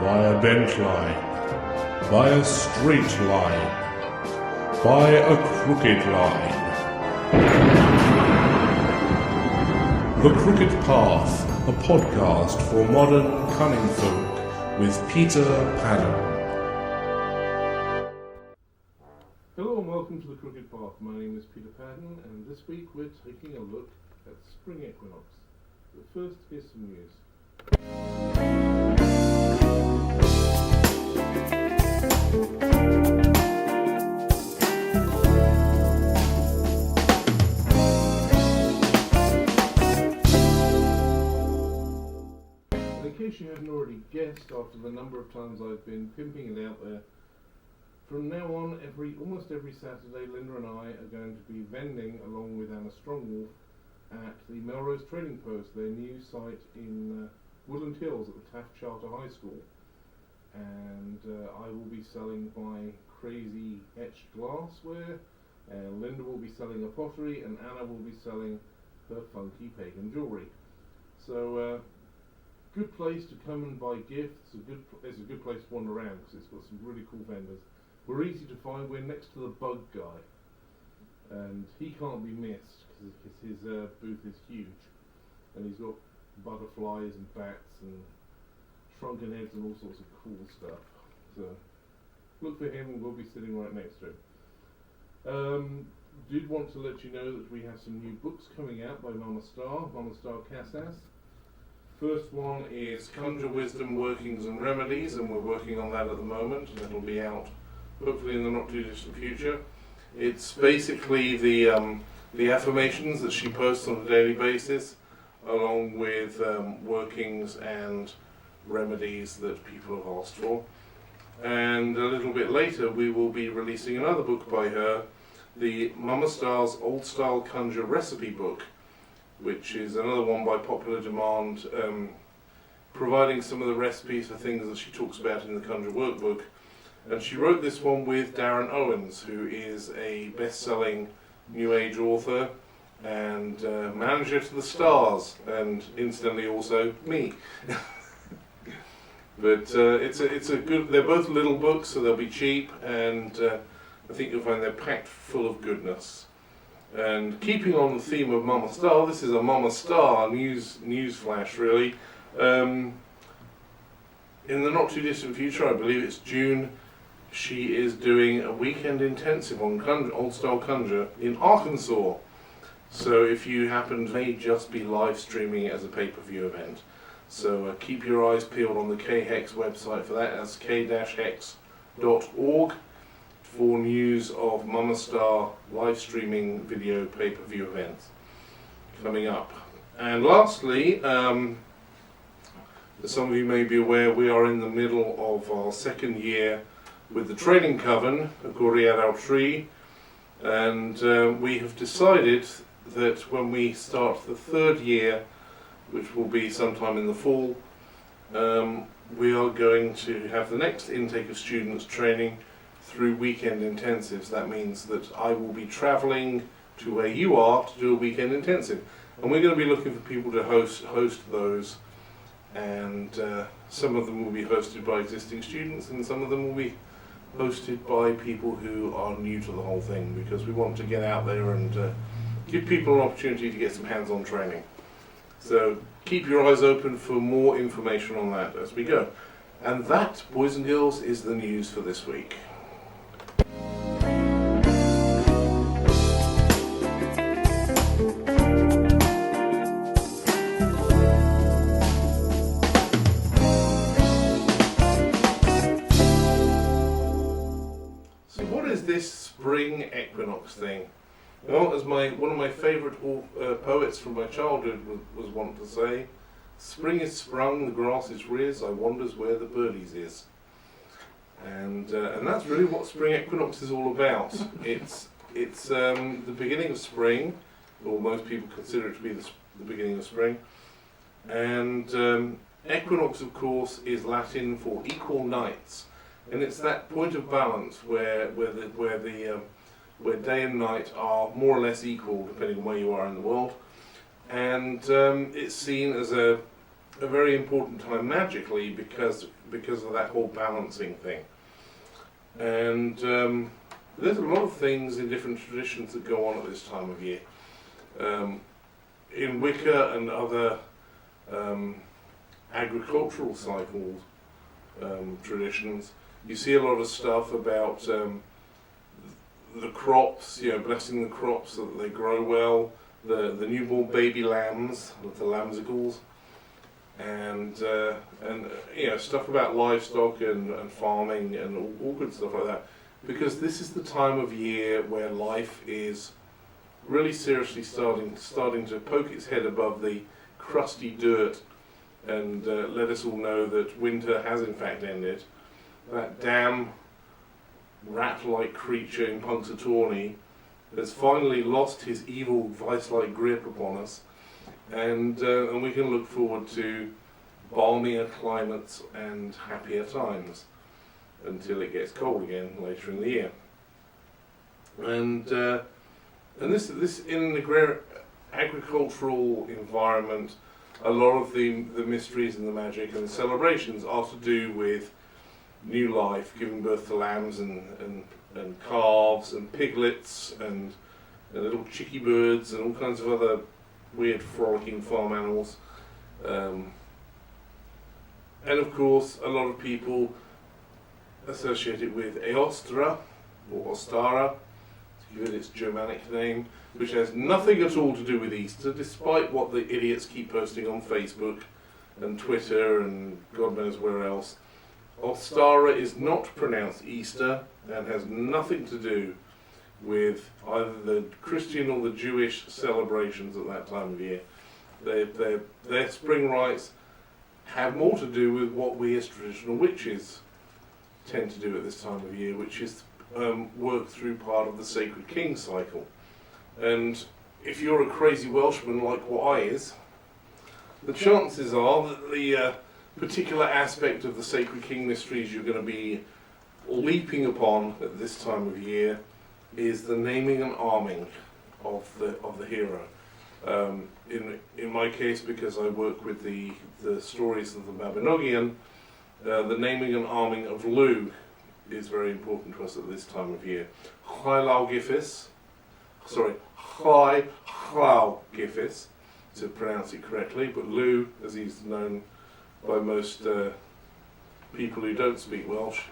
by a bent line, by a straight line, by a crooked line. The Crooked Path, a podcast for modern cunning folk with Peter Pagan. Hello and welcome to The Crooked Path. My name is Peter Pagan, and this week we're taking a look at Spring Equinox. But first, here's some news. In case you hadn't already guessed, after the number of times I've been pimping it out there, from now on, almost every Saturday, Linda and I are going to be vending along with Anna Strongwolf at the Melrose Trading Post, their new site in Woodland Hills at the Taft Charter High School. And I will be selling my crazy etched glassware, and Linda will be selling a pottery, and Anna will be selling her funky pagan jewellery. So, good place to come and buy gifts. It's a good place to wander around because it's got some really cool vendors. We're easy to find. We're next to the bug guy, and he can't be missed because his booth is huge, and he's got butterflies and bats and shrunken heads and all sorts of cool stuff. So look for him, and we'll be sitting right next to him. Did want to let you know that we have some new books coming out by Mama Star Casas. First one is Conjure Wisdom, Workings and Remedies, and we're working on that at the moment, and it'll be out hopefully in the not too distant future. It's basically the affirmations that she posts on a daily basis, along with workings and remedies that people have asked for. And a little bit later we will be releasing another book by her, the Mama Star's Old Style Conjure Recipe Book, which is another one by popular demand, providing some of the recipes for things that she talks about in the Conjure Workbook. And she wrote this one with Darren Owens, who is a best-selling New Age author and manager to the stars, and incidentally also me. But it's a good. They're both little books, so they'll be cheap, and I think you'll find they're packed full of goodness. And keeping on the theme of Mama Star, this is a Mama Star news flash, really. In the not too distant future, I believe it's June, she is doing a weekend intensive on Old Style Conjure in Arkansas. So if you happen to may just be live streaming it as a pay-per-view event. So keep your eyes peeled on the K-Hex website for that. That's k-hex.org for news of Mama Star live streaming video pay-per-view events coming up. And lastly, as some of you may be aware, we are in the middle of our second year with the training coven of Goriad Al Tree, and we have decided that when we start the third year, which will be sometime in the fall, we are going to have the next intake of students training through weekend intensives. That means that I will be travelling to where you are to do a weekend intensive, and we're going to be looking for people to host those, and some of them will be hosted by existing students, and some of them will be hosted by people who are new to the whole thing, because we want to get out there and give people an opportunity to get some hands-on training. So keep your eyes open for more information on that as we go. And that, boys and girls, is the news for this week. This Spring Equinox thing. Well, as one of my favourite poets from my childhood was wont to say, "Spring is sprung, the grass is riz, I wonders where the birdies is." And that's really what Spring Equinox is all about. It's the beginning of spring, or most people consider it to be the beginning of spring. And equinox, of course, is Latin for equal nights. And it's that point of balance where day and night are more or less equal depending on where you are in the world, and it's seen as a a very important time magically because of that whole balancing thing. And there's a lot of things in different traditions that go on at this time of year. In Wicca and other agricultural cycle traditions, you see a lot of stuff about the crops, blessing the crops so that they grow well, the newborn baby lambs, the lambsicles, and stuff about livestock and farming and all good stuff like that. Because this is the time of year where life is really seriously starting to poke its head above the crusty dirt and let us all know that winter has in fact ended. That damn rat-like creature in Punxsutawney has finally lost his evil vice-like grip upon us, and we can look forward to balmier climates and happier times until it gets cold again later in the year. And this in the agricultural environment, a lot of the mysteries and the magic and the celebrations are to do with new life, giving birth to lambs and calves and piglets and little chicky birds and all kinds of other weird frolicking farm animals. And of course, a lot of people associate it with Eostra or Ostara, to give it its Germanic name, which has nothing at all to do with Easter, despite what the idiots keep posting on Facebook and Twitter and God knows where else. Ostara is not pronounced Easter and has nothing to do with either the Christian or the Jewish celebrations at that time of year. Their spring rites have more to do with what we as traditional witches tend to do at this time of year, which is work through part of the Sacred King cycle. And if you're a crazy Welshman like what I is, the chances are that the particular aspect of the Sacred King mysteries you're going to be leaping upon at this time of year is the naming and arming of the hero. In my case, because I work with the stories of the Mabinogion, the naming and arming of Lugh is very important to us at this time of year. Hlaugifis, to pronounce it correctly, but Lugh, as he's known by most people who don't speak Welsh,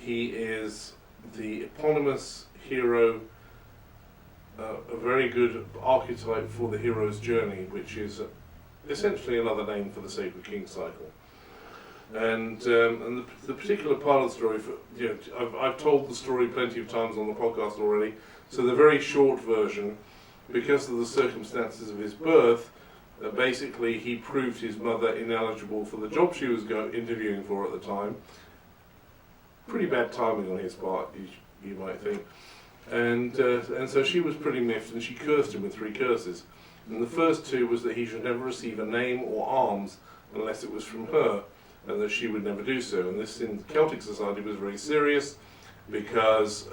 he is the eponymous hero, a very good archetype for the hero's journey, which is essentially another name for the Sacred King cycle. And the particular part of the story, I've told the story plenty of times on the podcast already, so the very short version, because of the circumstances of his birth, basically he proved his mother ineligible for the job she was interviewing for at the time. Pretty bad timing on his part, you might think. And so she was pretty miffed, and she cursed him with 3 curses. And the first 2 was that he should never receive a name or arms unless it was from her, and that she would never do so. And this in Celtic society was very serious, because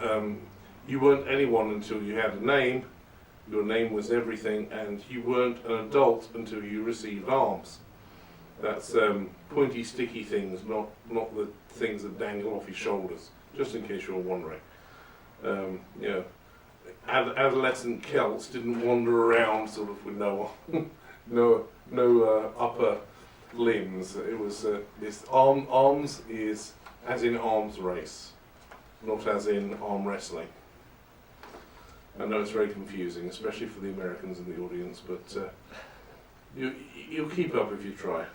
you weren't anyone until you had a name. Your name was everything, and you weren't an adult until you received arms. That's pointy, sticky things, not the things that dangle off your shoulders, just in case you're wondering. Adolescent Celts didn't wander around sort of with no upper limbs. It was arms is as in arms race, not as in arm wrestling. I know it's very confusing, especially for the Americans in the audience, but you'll keep up if you try.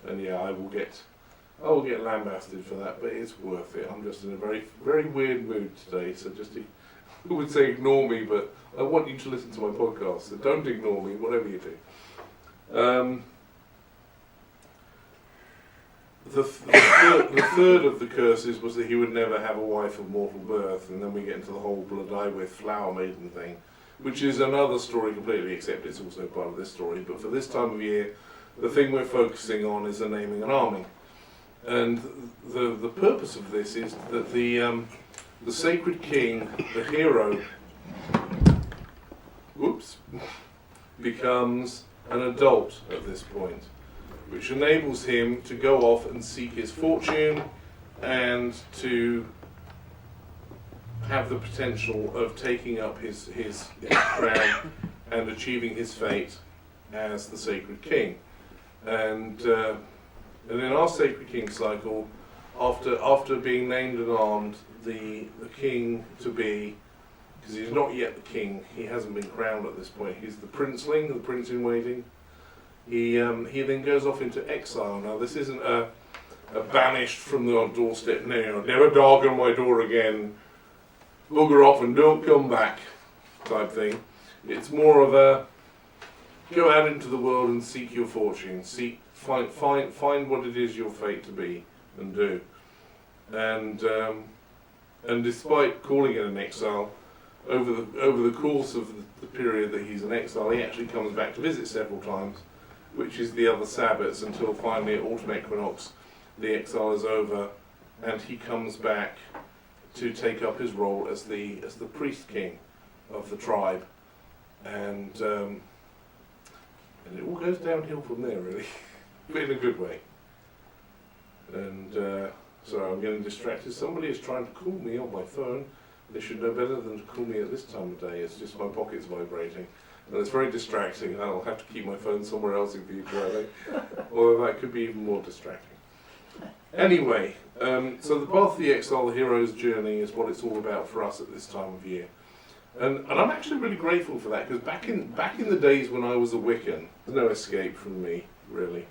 And yeah, I will get lambasted for that, but it's worth it. I'm just in a very, very weird mood today, so I would say ignore me, but I want you to listen to my podcast, so don't ignore me, whatever you do. The third of the curses was that he would never have a wife of mortal birth, and then we get into the whole Blodaiwith flower maiden thing, which is another story completely, except it's also part of this story. But for this time of year, the thing we're focusing on is the naming and arming. And the purpose of this is that the Sacred King, the hero, becomes an adult at this point, which enables him to go off and seek his fortune and to have the potential of taking up his crown and achieving his fate as the Sacred King. And in our Sacred King cycle, after being named and armed, the king to be, because he's not yet the king, he hasn't been crowned at this point, he's the princeling, the prince in waiting. He then goes off into exile. Now this isn't a banished from the doorstep, no, never darken my door again, bugger off and don't come back type thing. It's more of a go out into the world and seek your fortune, find what it is your fate to be and do. And despite calling it an exile, over the course of the period that he's in exile, he actually comes back to visit several times, which is the other Sabbats, until finally at autumn equinox the exile is over and he comes back to take up his role as the priest king of the tribe, and it all goes downhill from there, really, but in a good way. And sorry, I'm getting distracted. Somebody is trying to call me on my phone. They should know better than to call me at this time of day. It's just my pocket's vibrating, and it's very distracting. I'll have to keep my phone somewhere else in future, I think. Although that could be even more distracting. Anyway, so the path of the exile, the hero's journey, is what it's all about for us at this time of year. And I'm actually really grateful for that, because back in the days when I was a Wiccan, there's no escape from me, really,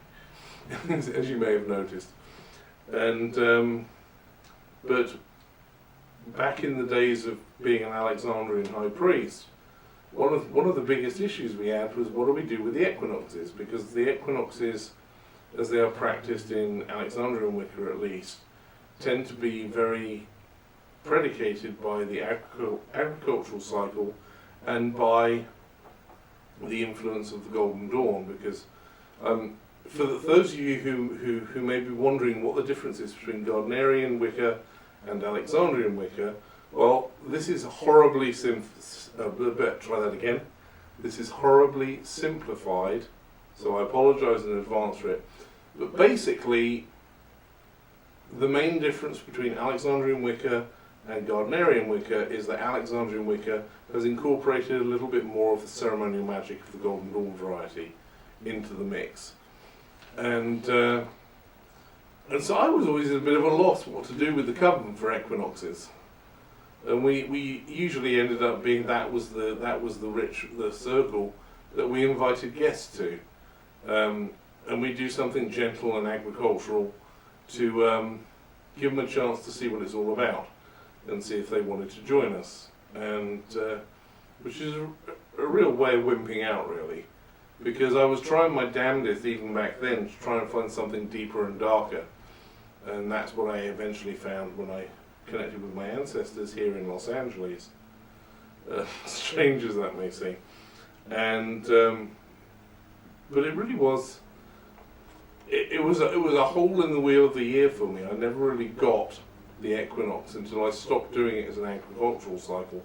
as you may have noticed. And but back in the days of being an Alexandrian high priest, one of the biggest issues we had was, what do we do with the equinoxes? Because the equinoxes, as they are practiced in Alexandrian Wicca at least, tend to be very predicated by the agricultural cycle and by the influence of the Golden Dawn. Because for those of you who may be wondering what the difference is between Gardnerian Wicca and Alexandrian Wicca, well, this is horribly try that again. This is horribly simplified, so I apologise in advance for it. But basically, the main difference between Alexandrian Wicca and Gardnerian Wicca is that Alexandrian Wicca has incorporated a little bit more of the ceremonial magic of the Golden Dawn variety into the mix. And so I was always at a bit of a loss what to do with the coven for equinoxes. And we usually ended up being that was the circle that we invited guests to. And we do something gentle and agricultural to give them a chance to see what it's all about and see if they wanted to join us. And which is a real way of wimping out, really, because I was trying my damnedest even back then to try and find something deeper and darker, and that's what I eventually found when I connected with my ancestors here in Los Angeles, strange as that may seem. And but it really was. It was a hole in the wheel of the year for me. I never really got the equinox until I stopped doing it as an agricultural cycle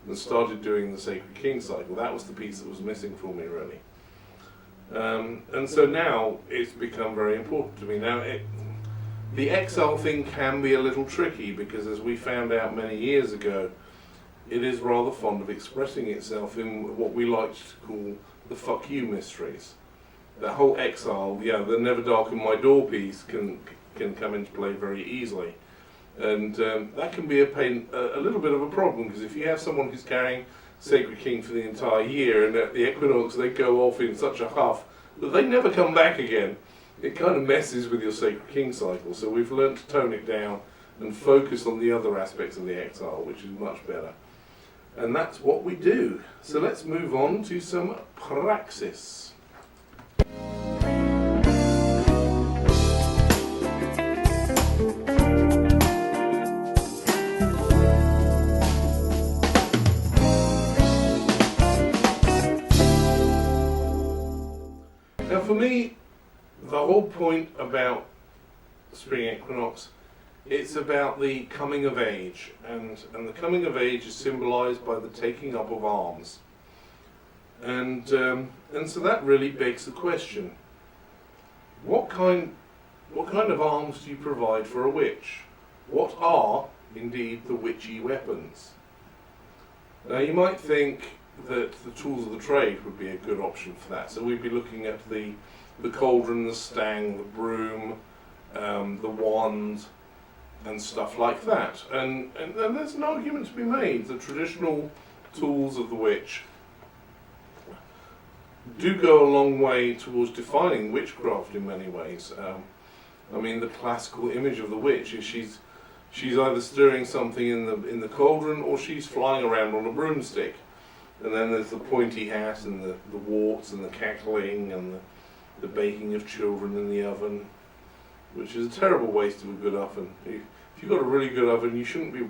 and started doing the Sacred King cycle. That was the piece that was missing for me, really. And so now it's become very important to me. Now, the exile thing can be a little tricky because, as we found out many years ago, it is rather fond of expressing itself in what we like to call the fuck you mysteries. That whole exile, the never darken my door piece can come into play very easily. And that can be a little bit of a problem, because if you have someone who's carrying Sacred King for the entire year, and at the equinox they go off in such a huff that they never come back again, it kind of messes with your Sacred King cycle. So we've learned to tone it down and focus on the other aspects of the exile, which is much better. And that's what we do. So let's move on to some praxis. Now for me, the whole point about Spring Equinox, it's about the coming of age, and the coming of age is symbolised by the taking up of arms. And so that really begs the question: what kind of arms do you provide for a witch? What are indeed the witchy weapons? Now you might think that the tools of the trade would be a good option for that. So we'd be looking at the cauldron, the stang, the broom, the wand, and stuff like that. And there's an argument to be made. The traditional tools of the witch do go a long way towards defining witchcraft in many ways. I mean, the classical image of the witch is she's either stirring something in the cauldron, or she's flying around on a broomstick. And then there's the pointy hat and the warts and the cackling and the baking of children in the oven, which is a terrible waste of a good oven. If you've got a really good oven, you shouldn't be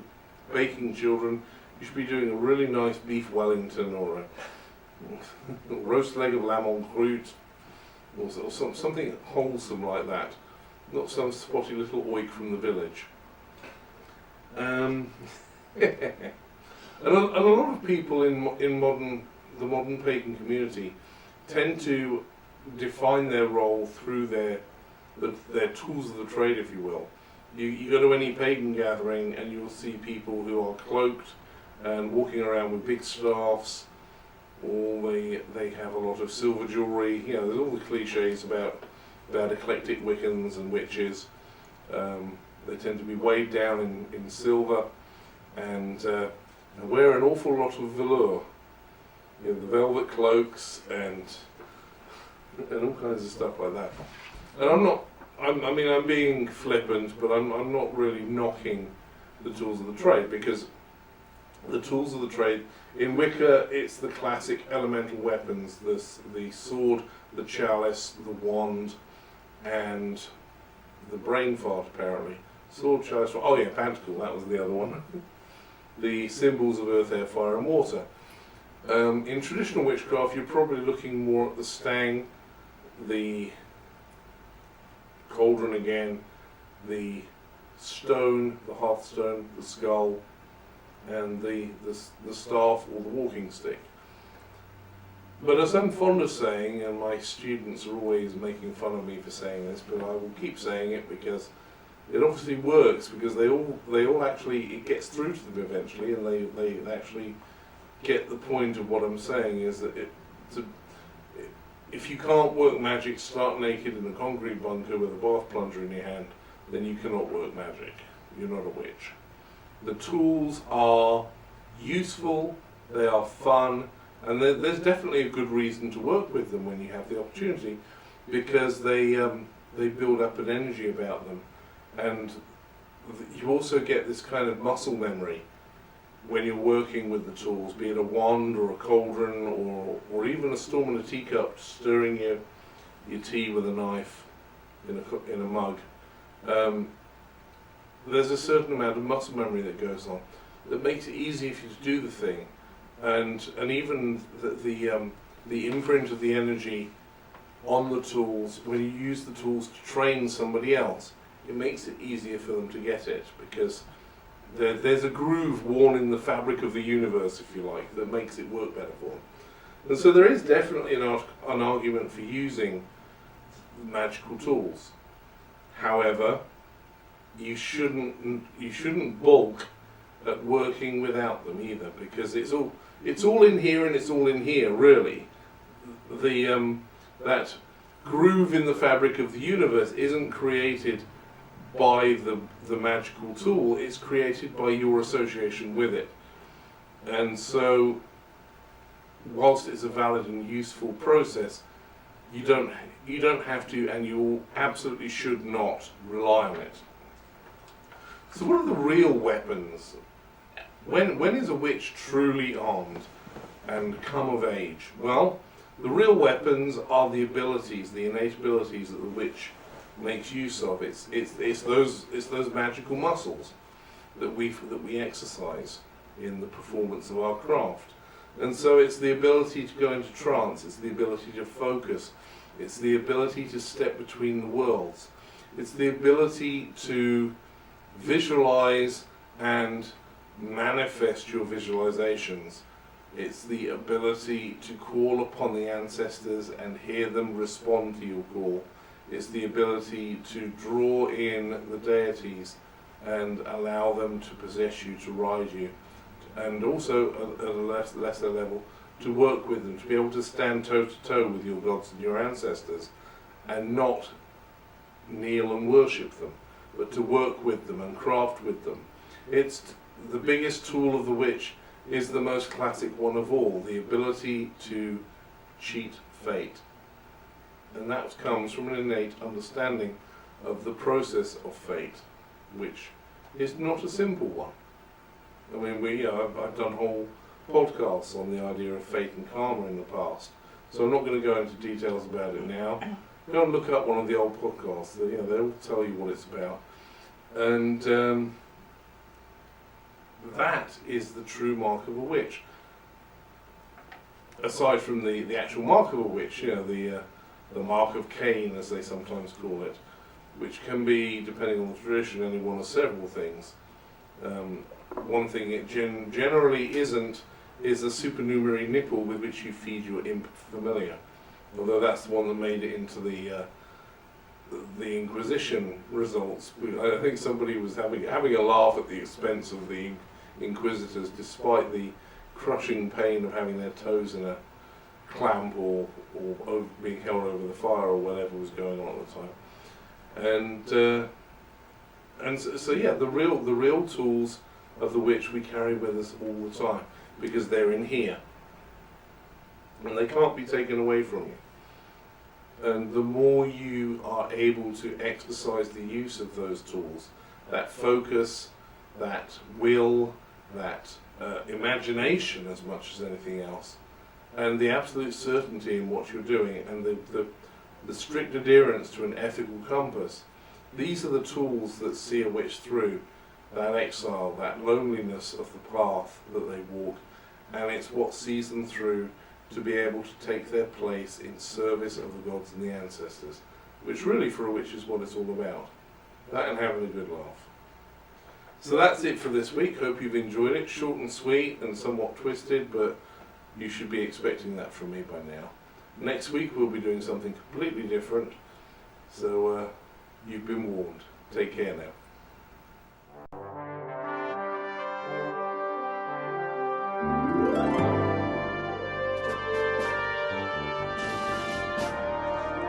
baking children. You should be doing a really nice beef Wellington or a roast leg of lamb en croûte, or something wholesome like that, not some spotty little oik from the village. And a lot of people in the modern pagan community tend to define their role through their tools of the trade, if you will. You go to any pagan gathering and you will see people who are cloaked and walking around with big staffs, or they have a lot of silver jewellery. You know, there's all the cliches about eclectic Wiccans and witches. They tend to be weighed down in silver and wear an awful lot of velour. You know, the velvet cloaks and all kinds of stuff like that. And I'm being flippant, but I'm not really knocking the tools of the trade, because the tools of the trade in Wicca, it's the classic elemental weapons: the sword, the chalice, the wand, and the brain fart, apparently. Sword, chalice, pentacle, that was the other one. The symbols of earth, air, fire, and water. In traditional witchcraft, you're probably looking more at the stang, the cauldron again, the stone, the hearthstone, the skull, and the staff or the walking stick. But as I'm fond of saying, and my students are always making fun of me for saying this, but I will keep saying it because it obviously works, because they all actually, it gets through to them eventually, and they actually get the point of what I'm saying, is that if you can't work magic stark naked in a concrete bunker with a bath plunger in your hand, then you cannot work magic. You're not a witch. The tools are useful, they are fun, and there's definitely a good reason to work with them when you have the opportunity, because they build up an energy about them. And you also get this kind of muscle memory when you're working with the tools, be it a wand or a cauldron or even a storm in a teacup, stirring your tea with a knife in a mug. There's a certain amount of muscle memory that goes on that makes it easy for you to do the thing, and even the imprint of the energy on the tools when you use the tools to train somebody else. It makes it easier for them to get it, because there's a groove worn in the fabric of the universe, if you like, that makes it work better for them. And so there is definitely an argument for using magical tools. However, you shouldn't balk at working without them either, because it's all in here, and it's all in here really. That groove in the fabric of the universe isn't created by the magical tool, it's created by your association with it. And so, whilst it's a valid and useful process, you don't have to, and you absolutely should not rely on it. So what are the real weapons? When is a witch truly armed and come of age? Well, the real weapons are the abilities, the innate abilities that the witch makes use of. It's those magical muscles that we exercise in the performance of our craft. And so it's the ability to go into trance, it's the ability to focus, it's the ability to step between the worlds, it's the ability to visualize and manifest your visualizations It's the ability to call upon the ancestors and hear them respond to your call. It's the ability to draw in the deities and allow them to possess you, to ride you, and also at a lesser level, to work with them, to be able to stand toe to toe with your gods and your ancestors, and not kneel and worship them, but to work with them and craft with them. It's the biggest tool of the witch, is the most classic one of all, the ability to cheat fate. And that comes from an innate understanding of the process of fate, which is not a simple one. I mean, I've done whole podcasts on the idea of fate and karma in the past, so I'm not going to go into details about it now. Go and look up one of the old podcasts. They'll tell you what it's about. And that is the true mark of a witch. Aside from the actual mark of a witch, the mark of Cain, as they sometimes call it, which can be, depending on the tradition, any one of several things. One thing it generally isn't is a supernumerary nipple with which you feed your imp familiar, although that's the one that made it into the Inquisition results. I think somebody was having a laugh at the expense of the Inquisitors, despite the crushing pain of having their toes in a clamp or being held over the fire or whatever was going on at the time. And so the real tools of the witch we carry with us all the time, because they're in here and they can't be taken away from you. And the more you are able to exercise the use of those tools, that focus, that will, that imagination as much as anything else, and the absolute certainty in what you're doing, and the strict adherence to an ethical compass, these are the tools that see a witch through that exile, that loneliness of the path that they walk, and it's what sees them through to be able to take their place in service of the gods and the ancestors, which really for a witch is what it's all about. That and having a good laugh. So that's it for this week. Hope you've enjoyed it. Short and sweet and somewhat twisted, but you should be expecting that from me by now. Next week we'll be doing something completely different, so you've been warned. Take care now.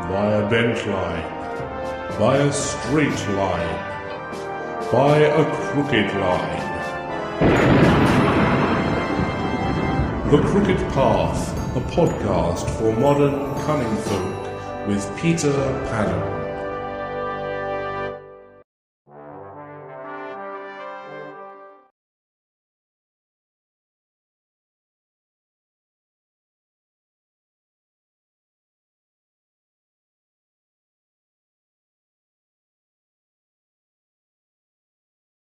By a bent line, by a straight line, by a crooked line. The Crooked Path, a podcast for modern cunning folk with Peter Pagan.